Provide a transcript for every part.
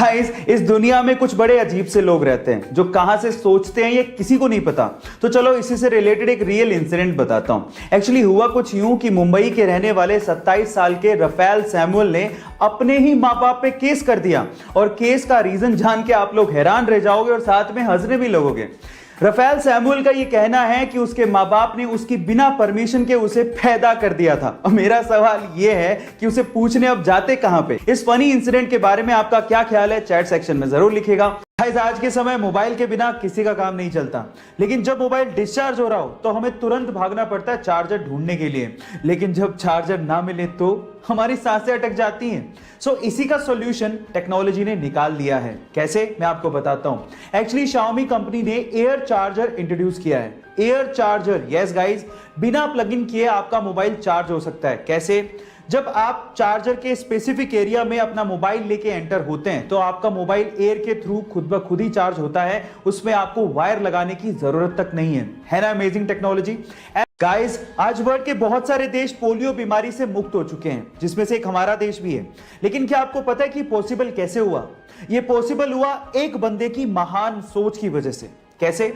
Guys, इस दुनिया में कुछ बड़े अजीब से लोग रहते हैं जो कहां से सोचते हैं ये किसी को नहीं पता। तो चलो इसी से रिलेटेड एक रियल इंसिडेंट बताता हूं। एक्चुअली हुआ कुछ यूं कि मुंबई के रहने वाले 27 साल के रफेल सैमुअल ने अपने ही मां बाप पे केस कर दिया, और केस का रीजन जान के आप लोग हैरान रह जाओगे और साथ में हंसने भी लगोगे। रफेल सैमुअल का यह कहना है कि उसके मां बाप ने उसकी बिना परमिशन के उसे पैदा कर दिया था। और मेरा सवाल यह है कि उसे पूछने अब जाते कहां पे। इस फनी इंसिडेंट के बारे में आपका क्या ख्याल है, चैट सेक्शन में जरूर लिखिएगा। आज के समय मोबाइल के बिना किसी का काम नहीं चलता, लेकिन जब मोबाइल डिस्चार्ज हो रहा हो तो हमें तुरंत भागना पड़ता है चार्जर ढूंढने के लिए, लेकिन जब चार्जर ना मिले तो हमारी सांसें अटक जाती हैं। सो इसी का सॉल्यूशन टेक्नोलॉजी ने निकाल दिया है। कैसे, मैं आपको बताता हूं। एक्चुअली Xiaomi कंपनी ने एयर चार्जर इंट्रोड्यूस किया है। एयर चार्जर, यस गाइस, बिना प्लग इन किए आपका मोबाइल चार्ज हो सकता है। कैसे? जब आप चार्जर के स्पेसिफिक एरिया में अपना मोबाइल लेके एंटर होते हैं तो आपका मोबाइल एयर के थ्रू खुद ब खुद ही चार्ज होता है। उसमें आपको वायर लगाने की जरूरत तक नहीं है ना? Amazing technology. गाइस, आज वर्ल्ड के बहुत सारे देश पोलियो बीमारी से मुक्त हो चुके हैं, जिसमें से एक हमारा देश भी है। लेकिन क्या आपको पता है कि पॉसिबल कैसे हुआ? यह पॉसिबल हुआ एक बंदे की महान सोच की वजह से। कैसे?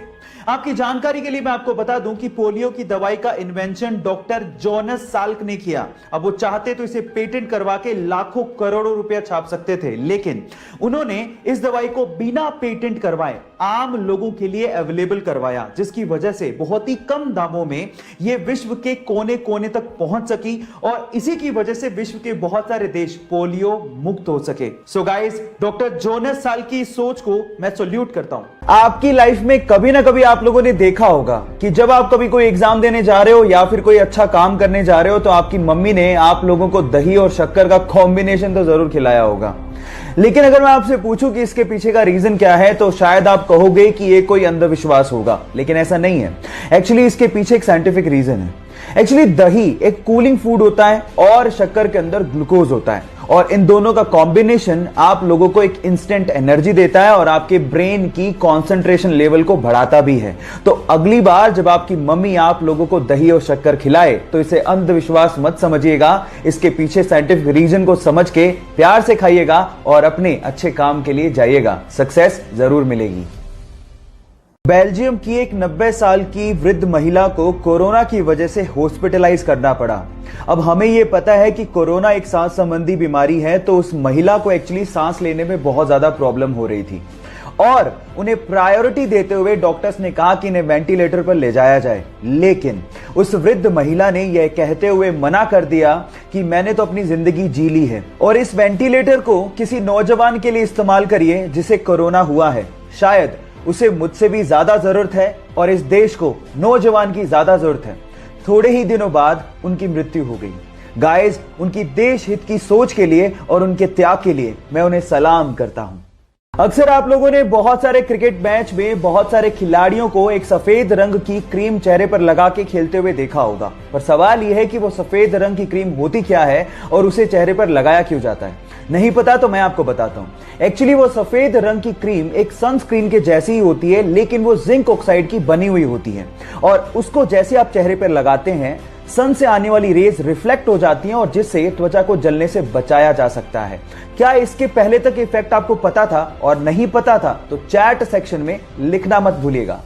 आपकी जानकारी के लिए मैं आपको बता दूं कि पोलियो की दवाई का इन्वेंशन डॉक्टर जोनास साल्क ने किया। अब वो चाहते तो इसे पेटेंट करवा के लाखों करोड़ों रुपया छाप सकते थे, लेकिन उन्होंने इस दवाई को बिना पेटेंट करवाए आम लोगों के लिए अवेलेबल करवाया, जिसकी वजह से बहुत ही कम दामों में यह विश्व के कोने कोने तक पहुंच सकी, और इसी की वजह से विश्व के बहुत सारे देश पोलियो मुक्त हो सके। So guys, doctor Jonas Salk की सोच को मैं सैल्यूट करता हूं। आपकी लाइफ में कभी ना कभी आप लोगों ने देखा होगा कि जब आप कभी कोई एग्जाम देने जा रहे हो या फिर कोई अच्छा काम करने जा रहे हो तो आपकी मम्मी ने आप लोगों को दही और शक्कर का कॉम्बिनेशन तो जरूर खिलाया होगा। लेकिन अगर मैं आपसे पूछूं कि इसके पीछे का रीजन क्या है तो शायद आप कहोगे कि ये कोई अंधविश्वास होगा, लेकिन ऐसा नहीं है। एक्चुअली इसके पीछे एक साइंटिफिक रीजन है। एक्चुअली दही एक कूलिंग फूड होता है और शक्कर के अंदर ग्लूकोज होता है, और इन दोनों का कॉम्बिनेशन आप लोगों को एक इंस्टेंट एनर्जी देता है और आपके ब्रेन की कंसंट्रेशन लेवल को बढ़ाता भी है। तो अगली बार जब आपकी मम्मी आप लोगों को दही और शक्कर खिलाए तो इसे अंधविश्वास मत समझिएगा। इसके पीछे साइंटिफिक रीजन को समझ के प्यार से खाइएगा और अपने अच्छे काम के लिए जाइएगा, सक्सेस जरूर मिलेगी। बेल्जियम की एक 90 साल की वृद्ध महिला को कोरोना की वजह से हॉस्पिटलाइज करना पड़ा। अब हमें यह पता है कि कोरोना एक सांस संबंधी बीमारी है, तो उस महिला को एक्चुअली सांस लेने में बहुत ज्यादा प्रॉब्लम हो रही थी और उन्हें प्रायोरिटी देते हुए डॉक्टर्स ने कहा कि इन्हें वेंटिलेटर पर ले जाया जाए। लेकिन उस वृद्ध महिला ने यह कहते हुए मना कर दिया कि मैंने तो अपनी जिंदगी जी ली है और इस वेंटिलेटर को किसी नौजवान के लिए इस्तेमाल करिए जिसे कोरोना हुआ है। शायद उसे मुझसे भी ज्यादा जरूरत है और इस देश को नौजवान की ज्यादा जरूरत है। थोड़े ही दिनों बाद उनकी मृत्यु हो गई। गाइस, उनकी देश हित की सोच के लिए और उनके त्याग के लिए मैं उन्हें सलाम करता हूं। अक्सर आप लोगों ने बहुत सारे क्रिकेट मैच में बहुत सारे खिलाड़ियों को एक सफेद रंग की क्रीम चेहरे पर लगा के खेलते हुए देखा होगा, पर सवाल यह है कि वो सफेद रंग की क्रीम होती क्या है और उसे चेहरे पर लगाया क्यों जाता है? नहीं पता तो मैं आपको बताता हूं। एक्चुअली वो सफेद रंग की क्रीम एक सनस्क्रीन के जैसी ही होती है, लेकिन वो जिंक ऑक्साइड की बनी हुई होती है, और उसको जैसे आप चेहरे पर लगाते हैं सन से आने वाली रेज रिफ्लेक्ट हो जाती हैं और जिससे त्वचा को जलने से बचाया जा सकता है। क्या इसके पहले तक इफेक्ट आपको पता था? और नहीं पता था तो चैट सेक्शन में लिखना मत भूलिएगा।